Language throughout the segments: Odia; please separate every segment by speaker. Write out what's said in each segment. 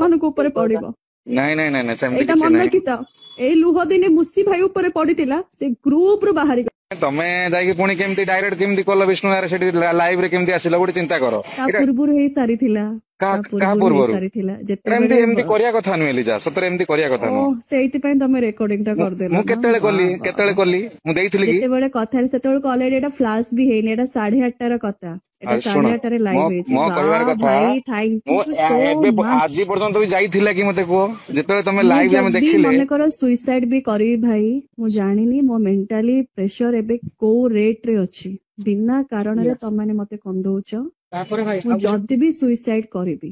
Speaker 1: ମାନଙ୍କୁ ଉପରେ ପଡିବ।
Speaker 2: ନାଇଁ ନାଇଁ ନାଇଁ ନାଇଁ ସେମିତି
Speaker 1: ଏଇଟା
Speaker 2: କିଛି
Speaker 1: ମନେ
Speaker 2: ନାହିଁ।
Speaker 1: ରଖିଥାଅ। ଏଇ ଲୁହ ଦିନେ ମୁସି ଭାଇ ଉପରେ ପଡିଥିଲା, ସେ ଗ୍ରୁପ ରୁ ବାହାରି
Speaker 2: ତମେ ଯାଇକି ପୁଣି କେମିତି ଡାଇରେକ୍ଟ କେମିତି କଲ ବିଷ୍ଣୁଦାରେ ସେଠି ଲାଇଭ ରେ କେମିତି ଆସିଲ ଗୋଟେ ଚିନ୍ତା କର।
Speaker 1: ତା
Speaker 2: ଏଇଟା
Speaker 1: ପୂର୍ବରୁ ହେଇ ସାରିଥିଲା।
Speaker 2: କାହା
Speaker 1: ତା
Speaker 2: କାହା
Speaker 1: ପୂର୍ବରୁ ହେଇ
Speaker 2: ପୂର୍ବରୁ
Speaker 1: ସାରିଥିଲା
Speaker 2: ଏଇଟା
Speaker 1: ଯେତେବେଳେ
Speaker 2: ଏମିତି କରିବା କଥା ନୁହେଁ ଲିଜା, ସତରେ ଏମିତି କରିବା କଥା
Speaker 1: ଓ
Speaker 2: ନୁହଁ।
Speaker 1: ସେଇଥିପାଇଁ ତମେ ରେକର୍ଡିଂ ଟା କରିଦେଲ
Speaker 2: ମୁଁ
Speaker 1: ନା।
Speaker 2: କେତେବେଳେ
Speaker 1: ବା
Speaker 2: କଲି
Speaker 1: ବା
Speaker 2: କେତେବେଳେ
Speaker 1: ବା।
Speaker 2: କଲି ମୁଁ ଦେଇଥିଲି କି?
Speaker 1: ଯେତେବେଳେ କଥା ସେତେବେଳକୁ ଅଲରେଡି ଏଟା ଫ୍ଲାଶ ବି ହେଇନି, ଏଟା 8:30ର କଥା, ଏଟା
Speaker 2: ଶୁଣ
Speaker 1: 8:30ରେ ଲାଇଭ ହେଇଛି।
Speaker 2: ମୋ
Speaker 1: ବା
Speaker 2: କହିବାର କଥା,
Speaker 1: ଭାଇ ଥ୍ୟାଙ୍କ
Speaker 2: ମୁଁ
Speaker 1: ୟୁ ସୋ
Speaker 2: ଏବେ
Speaker 1: ମଚ୍।
Speaker 2: ଆଜି ପର୍ଯ୍ୟନ୍ତ ବି ଯାଇଥିଲା କି ମତେ କୁହ, ଯେତେବେଳେ ତମେ
Speaker 1: ମୁଁ
Speaker 2: ଲାଇଭ୍ ଆମେ
Speaker 1: ଯଦି
Speaker 2: ଦେଖିଲେ।
Speaker 1: ମନେକର ସୁଇସାଇଡ ବି କରିବି ଭାଇ, ମୁଁ ଜାଣିନି ମୋ ମେଣ୍ଟାଲି ପ୍ରେସର ଏବେ କୋଉ ରେଟ ରେ ଅଛି। ବିନା କାରଣରେ ତମାନେ ମତେ କନ୍ଦଉଛ। ମୁଁ ଯଦି ବି ସୁଇସାଇଡ କରିବି।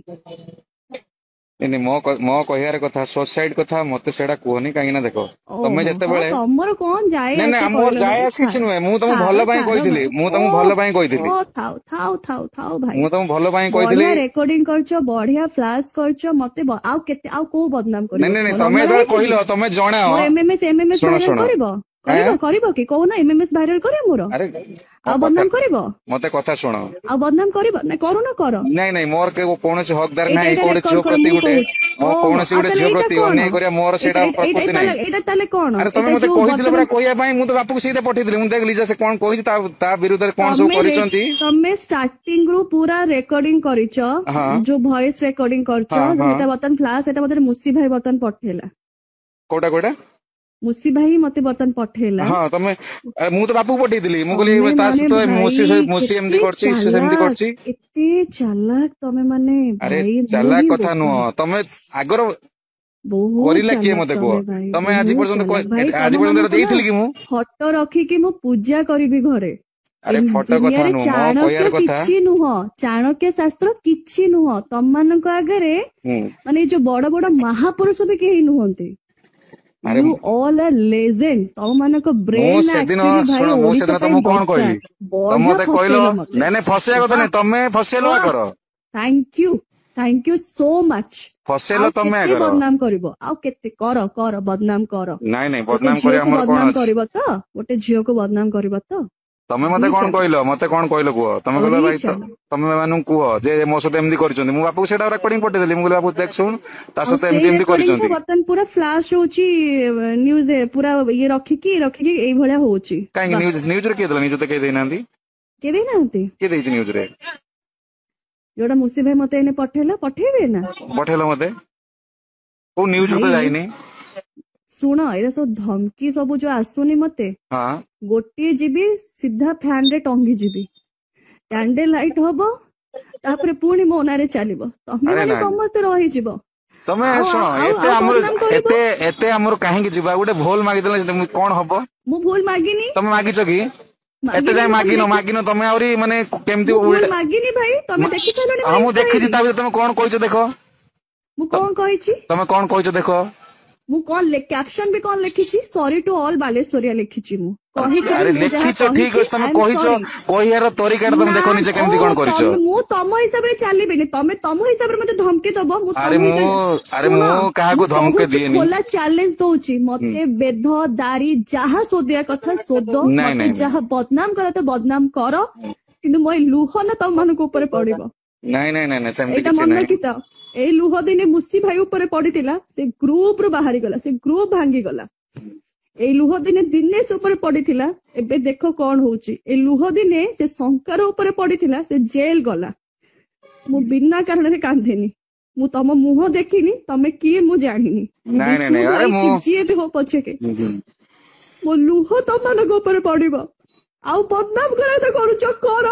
Speaker 2: ମୋ କହିବାର କଥା ସୁସାଇଡ କଥା ମତେ ସେଇଟା କୁହନି, କାହିଁକି ନା ଦେଖ ତମେ
Speaker 1: ଓହୋ ହଁ,
Speaker 2: ଯେତେବେଳେ
Speaker 1: ତମର କଣ ଯାଏ
Speaker 2: ନାଇଁ ନାଇଁ
Speaker 1: ଆସେ
Speaker 2: ମୋର
Speaker 1: କହିଲ
Speaker 2: ଯାଏ
Speaker 1: ଭାଇ।
Speaker 2: ଆସ କିଛି
Speaker 1: ଛାଡ
Speaker 2: ନୁହେଁ, ମୁଁ ତମକୁ
Speaker 1: ଛାଡ
Speaker 2: ଭଲ ପାଇଁ
Speaker 1: ଛାଡ
Speaker 2: କହିଥିଲି,
Speaker 1: ଭାଇ।
Speaker 2: ମୁଁ
Speaker 1: ଓ
Speaker 2: ତମକୁ ଭଲ ପାଇଁ କହିଥିଲି,
Speaker 1: ଓ ଥାଉ ଥାଉ ଥାଉ ଥାଉ ଭାଇ।
Speaker 2: ମୁଁ ତମକୁ ଭଲ ପାଇଁ କହିଥିଲି।
Speaker 1: ବଢିଆ ରେକର୍ଡିଂ କରିଛ, ବଢିଆ ଫ୍ଲାଶ କରିଛ। ମତେ ଆଉ କେତେ ଆଉ କୋଉ ବଦନାମ
Speaker 2: ନାଇଁ
Speaker 1: କରିବ?
Speaker 2: ନାଇଁ ନାଇଁ
Speaker 1: କୁହ
Speaker 2: ତମେ
Speaker 1: ଲଙ୍ଗଳା
Speaker 2: ଯେତେବେଳେ
Speaker 1: ହେଇଛି କି?
Speaker 2: କହିଲ ତମେ ଜଣାଅ।
Speaker 1: ମୋର ଏମଏମଏସ୍
Speaker 2: ଶୁଣ
Speaker 1: ଭାଇରାଲ
Speaker 2: ଶୁଣ
Speaker 1: କରିବ?
Speaker 2: ଆଁ
Speaker 1: କରିବ କି କହୁନ? ଏମଏମଏସ୍ ଭାଇରାଲ କରିବ ମୋର?
Speaker 2: ଆରେ
Speaker 1: ଆଉ
Speaker 2: କଥା
Speaker 1: ବଦନାମ କରିବ?
Speaker 2: ମତେ କଥା ଶୁଣ।
Speaker 1: ଆଉ ବଦନାମ କରିବ ନା? କରୁନ କର।
Speaker 2: ନାଇଁ ନାଇଁ ମୋର କୌଣସି ହକଦାର
Speaker 1: ଏଇଟା
Speaker 2: ନାହିଁ
Speaker 1: ଏଇଟା
Speaker 2: କୋଉ ଗୋଟେ
Speaker 1: ରେକର୍ଡ
Speaker 2: ଝିଅ
Speaker 1: କର,
Speaker 2: ପ୍ରତି
Speaker 1: ମୁଁ
Speaker 2: ଗୋଟେ
Speaker 1: କହୁଛି।
Speaker 2: ମୁଁ
Speaker 1: ଓହୋ,
Speaker 2: କୌଣସି
Speaker 1: ଆଉ
Speaker 2: ଗୋଟେ
Speaker 1: ତାହେଲେ
Speaker 2: ଝିଅ
Speaker 1: ଏଇଟା
Speaker 2: ପ୍ରତି
Speaker 1: କଣ?
Speaker 2: ଅନ୍ୟାୟ କରିବା ମୋର ସେଇଟା ପ୍ରକୃତି ନାହିଁ।
Speaker 1: ଏଇଟା ତାହେଲେ କଣ?
Speaker 2: ଆରେ ତମେ
Speaker 1: ଏଇଟା
Speaker 2: ମତେ
Speaker 1: ଯୋଉ
Speaker 2: କହିଥିଲ
Speaker 1: ବର୍ତ୍ତମାନ
Speaker 2: ପରା କହିବା ପାଇଁ, ମୁଁ ତ ବାପକୁ ସେଇଟା ପଠେଇଥିଲି। ମୁଁ ଦେଖ ଲିଜା ସେ କଣ କହିଛି, ତା ବିରୁଦ୍ଧରେ କଣ ସବୁ କରିଛନ୍ତି।
Speaker 1: ତମେ ଷ୍ଟାର୍ଟିଂ ରୁ ପୁରା ରେକର୍ଡିଂ କରିଛ,
Speaker 2: ହଁ
Speaker 1: ଯୋଉ ଭଏସ ରେକର୍ଡିଂ କରିଛ,
Speaker 2: ହଁ ହଁ
Speaker 1: ସେଟା ବର୍ତ୍ତମାନ ଫ୍ଲାଶ, ସେଟା ମତେ ମୁସି ଭାଇ ବର୍ତ୍ତମାନ ପଠେଇଲା।
Speaker 2: କୋଉଟା
Speaker 1: ମୁସି ଭାଇ ମତେ ବର୍ତ୍ତମାନ ପଠେଇଲା।
Speaker 2: ହଁ ତମେ ମୁଁ ତ ବାପକୁ ପଠେଇଥିଲି, ମୁଁ
Speaker 1: ତମେ
Speaker 2: କହିଲି ତା
Speaker 1: ମାନେ
Speaker 2: ସହିତ
Speaker 1: ଭାଇ
Speaker 2: ମୁସି ଏମିତି
Speaker 1: କେତେ
Speaker 2: କରୁଛି ସେ ସେମିତି
Speaker 1: ଚାଲାକ,
Speaker 2: କରୁଛି।
Speaker 1: ଏତେ ଚାଲାକ ତମେ ମାନେ
Speaker 2: ଆରେ
Speaker 1: ଭାଇ। ମୁଁ
Speaker 2: ଚାଲାକ
Speaker 1: ହିଁ
Speaker 2: କଥା
Speaker 1: ବୋକା।
Speaker 2: ନୁହଁ, ତମେ ଆଗର
Speaker 1: ବହୁତ
Speaker 2: କରିଲା କିଏ
Speaker 1: ଚାଲାକ
Speaker 2: ମତେ କୁହ।
Speaker 1: ତମେ ଭାଇ,
Speaker 2: ତମେ ଆଜି
Speaker 1: ବହୁତ
Speaker 2: ପର୍ଯ୍ୟନ୍ତ
Speaker 1: ଚାଲାକ ଭାଇ।
Speaker 2: ଆଜି
Speaker 1: ତମ
Speaker 2: ପର୍ଯ୍ୟନ୍ତ ଏଟା
Speaker 1: ମାନଙ୍କୁ ନା
Speaker 2: ଦେଇଥିଲି କି ମୁଁ?
Speaker 1: ଫଟୋ ରଖିକି ମୁଁ ପୂଜା କରିବି ଘରେ। ଏ
Speaker 2: ଆରେ ଫଟୋ କଥା
Speaker 1: ଦୁନିଆରେ
Speaker 2: ନୁହଁ, ମୋ କହିବାର
Speaker 1: ଚାଣକ୍ୟ
Speaker 2: କଥା।
Speaker 1: କିଛି ନୁହଁ, ଚାଣକ୍ୟ ଶାସ୍ତ୍ର କିଛି ନୁହଁ ତମମାନଙ୍କ ଆଗରେ।
Speaker 2: ହୁଁ
Speaker 1: ମାନେ ଏଇ ଯୋଉ ବଡ ବଡ ମହାପୁରୁଷ ବି କେହି ନୁହନ୍ତି।
Speaker 2: ଆରେ
Speaker 1: ୟୁ ଅଲ୍ ଆର୍ ଲେଜେଣ୍ଡ। ତମ ମାନଙ୍କ
Speaker 2: ମୁଁ
Speaker 1: ବ୍ରେନ
Speaker 2: ସେଦିନ
Speaker 1: ଆକ୍ଚୁଆଲି ଭାଇ
Speaker 2: ଶୁଣ, ମୁଁ
Speaker 1: ଓଡିଶା
Speaker 2: ସେଦିନ
Speaker 1: ପାଇଁ
Speaker 2: ତମକୁ କଣ
Speaker 1: ଦରକାର।
Speaker 2: କହିଲି? ତମେ
Speaker 1: ବଢିଆ
Speaker 2: ମତେ କହିଲ
Speaker 1: ଫସେଇଲ ମତେ।
Speaker 2: ନାଇଁ ନାଇଁ ଫସେଇବା କଥା
Speaker 1: ୱାହ
Speaker 2: ନାଇଁ, ତମେ ଫସେଇଲ
Speaker 1: ୱାହ,
Speaker 2: ଆଗର।
Speaker 1: Thank you so much.
Speaker 2: ଫସେଇଲ
Speaker 1: ଆଉ
Speaker 2: ତମେ
Speaker 1: କେତେ
Speaker 2: ଆଗର।
Speaker 1: ବଦନାମ କରିବ? ଆଉ କେତେ କର ବଦନାମ କର।
Speaker 2: ନାଇଁ ନାଇଁ
Speaker 1: ଗୋଟେ
Speaker 2: ବଦନାମ କରିବା
Speaker 1: ଝିଅକୁ
Speaker 2: ଆମର କଣ
Speaker 1: ବଦନାମ
Speaker 2: ଅଛି?
Speaker 1: କରିବ ତ? ଗୋଟେ ଝିଅକୁ ବଦନାମ କରିବ ତ?
Speaker 2: ତମେ ମତେ
Speaker 1: କହି
Speaker 2: କଣ
Speaker 1: ଚାଲ,
Speaker 2: କହିଲ? ମତେ କଣ କହିଲ କୁହ? ତମେ କହିଲ
Speaker 1: କରି
Speaker 2: ଭାଇ
Speaker 1: ଚାଲ।
Speaker 2: ତମେ ମାନଙ୍କୁ କୁହ ଯେ ମୋ ସହିତ ଏମିତି କରିଛନ୍ତି। ମୁଁ ବାପକୁ ସେଇଟା ରେକର୍ଡିଂ ପଠେଇଦେଲି। ମୁଁ କହିଲି ବାପୁ ଦେଖ ଶୁଣ, ତା
Speaker 1: ଆଉ
Speaker 2: ସହିତ ଏମିତି
Speaker 1: ସେଇ
Speaker 2: ଏମିତି
Speaker 1: ରେକର୍ଡିଂ ଟା
Speaker 2: କରିଛନ୍ତି।
Speaker 1: ବର୍ତ୍ତମାନ ପୁରା ଫ୍ଲାଶ ହଉଛି ନ୍ୟୁଜ, ପୁରା ଇଏ ରଖିକି ଏଇଭଳିଆ ହଉଛି।
Speaker 2: କାହିଁକି
Speaker 1: ବାଃ,
Speaker 2: ନ୍ୟୁଜରେ କିଏ ଦେଲା? ନ୍ୟୁଜ ତ କେହି ଦେଇନାହାନ୍ତି।
Speaker 1: କିଏ ଦେଇନାହାନ୍ତି?
Speaker 2: କିଏ ଦେଇଛି ନ୍ୟୁଜରେ?
Speaker 1: ଯୋଉଟା ମୁସି ଭାଇ ମତେ ଏଇନେ ପଠେଇଲା, ପଠେଇବେ ନା
Speaker 2: ପଠେଇଲ ମତେ, କୋଉ ନ୍ୟୁଜରେ ତ
Speaker 1: ଭାଇ?
Speaker 2: ଯାଇନି।
Speaker 1: ଶୁଣ, ଏଇଟା ସବୁ ଧମକି ସବୁ ଯୋଉ ଆସୁନି ମତେ,
Speaker 2: ହଁ
Speaker 1: ଗୋଟିଏ ଯିବି ସିଧା ଫ୍ୟାନ ରେ ଟଙ୍ଗି ଯିବି। କ୍ୟାଣ୍ଡେଲ ଲାଇଟ ହବ, ତାପରେ ପୁଣି ମୋ ନାଁରେ ଚାଲିବ। ତମେ
Speaker 2: ଆରେ
Speaker 1: ମାନେ
Speaker 2: ନାଇଁ
Speaker 1: ସମସ୍ତେ ରହିଯିବ।
Speaker 2: ତମେ
Speaker 1: ଆଉ
Speaker 2: ଶୁଣ,
Speaker 1: ଆଉ ଆଉ
Speaker 2: ଏତେ
Speaker 1: ଆଉ
Speaker 2: ଆମର
Speaker 1: ବଦନାମ କରିବ।
Speaker 2: ଏତେ ଆମର କାହିଁକି ଯିବା? ଗୋଟେ ଭୁଲ ମାଗିଦେଲେ କଣ ହବ?
Speaker 1: ମୁଁ ଭୁଲ ମାଗିନି।
Speaker 2: ତମେ ମାଗିଛ କି? ଏତେ
Speaker 1: ମାଗିନି
Speaker 2: ଯାଏ
Speaker 1: ମୁଁ, ତମେ ଦେଖି
Speaker 2: ମାଗିନ ତମେ ଆହୁରି ମାନେ କେମିତି
Speaker 1: ମୁଁ ଭୁଲ
Speaker 2: ଉଲ୍ଟା।
Speaker 1: ମାଗିନି ଭାଇ। ତମେ ଦେଖି ସାରିଲଣି ମୋ
Speaker 2: ହଁ ମୁଁ
Speaker 1: ଇନଷ୍ଟା
Speaker 2: ଦେଖିଛି,
Speaker 1: ଆଇଡି।
Speaker 2: ତା ଭିତରେ ତମେ କଣ କହିଛ ଦେଖ।
Speaker 1: ମୁଁ କଣ କହିଛି?
Speaker 2: ତମେ କଣ କହିଛ ଦେଖ।
Speaker 1: ମୁଁ କଣ କ୍ୟାପସନ ବି କଣ ଲେଖିଛି? ସରି ଟୁ ଅଲ୍ ବାଲେଶ୍ୱରିଆ ଲେଖିଛି। ମୁଁ କହିଛି ବି,
Speaker 2: ଆରେ
Speaker 1: ମୁଁ ଯାହା
Speaker 2: ଲେଖିଛ ଠିକ
Speaker 1: କହିଛି
Speaker 2: ଅଛି, ତମେ
Speaker 1: ଆଇ ଏମ୍
Speaker 2: କହିଛ,
Speaker 1: ସରି।
Speaker 2: କହିବାର ତରିକା ଟା ତମେ
Speaker 1: ନା,
Speaker 2: ଦେଖ ନିଜେ
Speaker 1: ଓ
Speaker 2: କେମିତି କଣ କରିଛ।
Speaker 1: ମୁଁ ତମ ହିସାବରେ ଚାଲିବିନି। ତମେ ତମ ହିସାବରେ ମତେ ଧମକି ଦବ, ମୁଁ
Speaker 2: ଆରେ
Speaker 1: ତମ ହିସାବରେ।
Speaker 2: ଆରେ
Speaker 1: ଶୁଣ,
Speaker 2: ମୁଁ କାହାକୁ
Speaker 1: ମୁଁ
Speaker 2: ଧମକ
Speaker 1: କହୁଛି,
Speaker 2: ଦିଏନି।
Speaker 1: ଖୋଲା ଚ୍ୟାଲେଞ୍ଜ ଦଉଛି,
Speaker 2: ହୁଁ
Speaker 1: ମତେ ବେଧ ଦାରି ଯାହା ଶୋଧିବା କଥା ଶୋଧ,
Speaker 2: ନାଇଁ
Speaker 1: ମତେ
Speaker 2: ନାଇଁ ନାଇଁ
Speaker 1: ଯାହା ବଦନାମ କର ତ ବଦନାମ କର, କିନ୍ତୁ ମୋ ଏଇ ଲୁହ ନା ତମ ମାନଙ୍କ ଉପରେ ପଡିବ।
Speaker 2: ନାଇଁ ନାଇଁ ନାଇଁ ନାଇଁ ସେମିତି
Speaker 1: ଏଇଟା
Speaker 2: କିଛି
Speaker 1: ମନେ
Speaker 2: ନାହିଁ।
Speaker 1: ରଖିଥାଅ। ଏଇ ଲୁହ ଦିନେ ମୁସି ଭାଇ ଉପରେ ପଡିଥିଲା, ସେ ଗ୍ରୁପ ରୁ ବାହାରିଗଲା, ସେ ଗ୍ରୁପ ଭାଙ୍ଗିଗଲା। ଏଇ ଲୁହ ଦିନେ ଦିନେଶ ଉପରେ ପଡିଥିଲା, ଏବେ ଦେଖ କଣ ହଉଛି। ଏଇ ଲୁହ ଦିନେ ସେ ଶଙ୍କାର ଉପରେ ପଡିଥିଲା, ସେ ଜେଲ ଗଲା। ମୁଁ ବିନା କାରଣରେ କାନ୍ଦିନି। ମୁଁ ତମ ମୁହଁ ଦେଖିନି, ତମେ କିଏ ମୁଁ ଜାଣିନି।
Speaker 2: ନାଇଁ ନାଇଁ
Speaker 1: ବିଷ୍ଣୁ
Speaker 2: ନାଇଁ ଆରେ
Speaker 1: ଭାଇ
Speaker 2: ମୁଁ
Speaker 1: କି ଯିଏ ବି ହଉ ପଛକେ, ମୋ ଲୁହ ତମମାନଙ୍କ ଉପରେ ପଡିବ। ଆଉ ବଦନାମ କରିବା ତ କରୁଛ କର।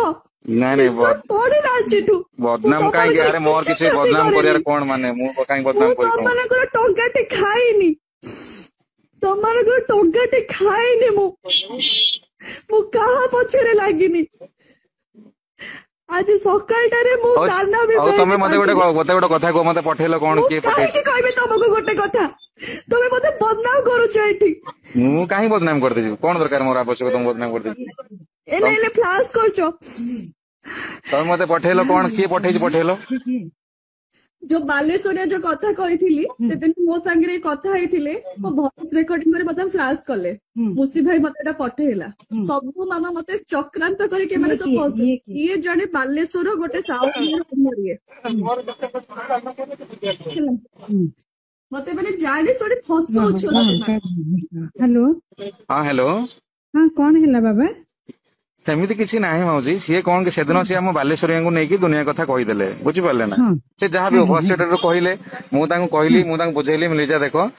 Speaker 2: ନାଇଁ ନାଇଁ
Speaker 1: ନିଶ୍ୱାସ ପଡିଲା ଆଜିଠୁ। ମୁଁ
Speaker 2: ବଦନାମ କାହିଁକି?
Speaker 1: ତମମାନଙ୍କର
Speaker 2: ଆରେ ମୋର
Speaker 1: କିଛି
Speaker 2: କିଛି
Speaker 1: କ୍ଷତି
Speaker 2: ବଦନାମ
Speaker 1: କରିନି।
Speaker 2: କରିବାର କଣ ମାନେ? ମୁଁ କାହିଁକି
Speaker 1: ମୁଁ
Speaker 2: ବଦନାମ କରିବି ତମକୁ?
Speaker 1: ତମମାନଙ୍କର ଟଙ୍କାଟେ ଖାଇନି। ତମମାନଙ୍କର ଟଙ୍କାଟେ ଖାଇନି ମୁଁ। ମୁଁ କାହା ପଛରେ ଲାଗିନି। ଆଜି ସକାଳଟାରେ ମୁଁ
Speaker 2: ହଉ
Speaker 1: କାନ ବି
Speaker 2: ହଉ ତମେ
Speaker 1: ଦେଇକି ମାଗିନି।
Speaker 2: ମତେ ଗୋଟେ କଥା କୁହ, ମତେ ପଠେଇଲ କଣ,
Speaker 1: ମୁଁ
Speaker 2: କିଏ ପଠେଇଛି?
Speaker 1: କାହିଁକି କହିବି ତମକୁ ଗୋଟେ କଥା? ତମେ ମତେ ବଦନାମ କରୁଛ ଏଠି।
Speaker 2: ମୁଁ କାହିଁ ବଦନାମ କରିଦେଇଛି? କଣ ଦରକାର ମୋର ଆବଶ୍ୟକ ତମ ବଦନାମ କରିଦେଇଛି?
Speaker 1: ଏଲେ ଫ୍ଲାସ କରୁଛ।
Speaker 2: ତମେ ମତେ ପଠେଇଲ କଣ, କିଏ ପଠେଇଛି ପଠେଇଲ?
Speaker 1: जो बालेश्वरिया जो कथा कही सेदिन मो सांगे कथा होइथिले मो भॉइस रिकॉर्डिंग रे मते फ्लैश कले मुसी भाई मते एटा पठेला सब मामा मते चक्रांत करी के माने सब फसे ये जने बालेश्वर गोटे साउथ मरिए मते माने जाने सोडे फसो छ।
Speaker 3: हेलो
Speaker 2: हाँ हेलो
Speaker 3: हाँ कौन है बाबा
Speaker 2: सेमिति किसी ना माउजी सी कौन कि सेदिन सी आम बालेश्वरिया को नहीं दुनिया कथा कहीदेले बुझिपारे ना
Speaker 3: हाँ
Speaker 2: से जहाँ भी फर्स्ट कहले मुझे कहली मुझे बुझेली लिजा देख